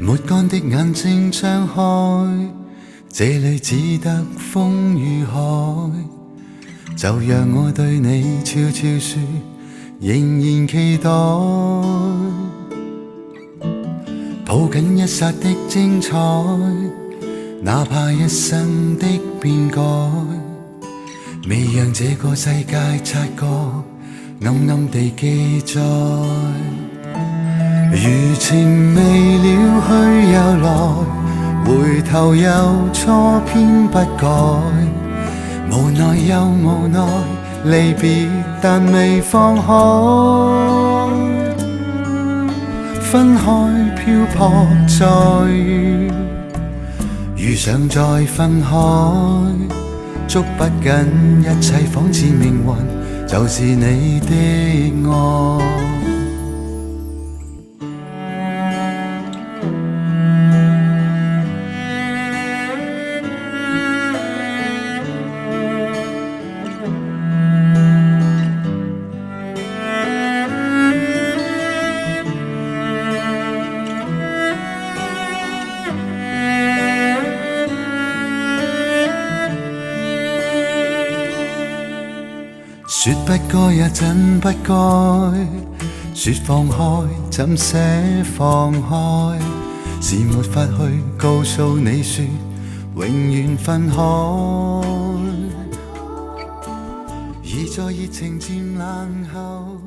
沒乾的眼睛張開，這裏只得風與海。就讓我對你悄悄說，仍然期待。抱緊一剎的精彩，哪怕一生的變改，未讓這個世界察覺，暗暗地記載。餘情未了去又來，回頭又錯偏不改，無奈又無奈，離別但未放開，分開漂泊再遇，遇上再分開，捉不緊一切，仿似命運就是你的愛。說不該也真不該，說放開怎捨放開，是沒法去告訴你說永遠分開，而在熱情漸冷後。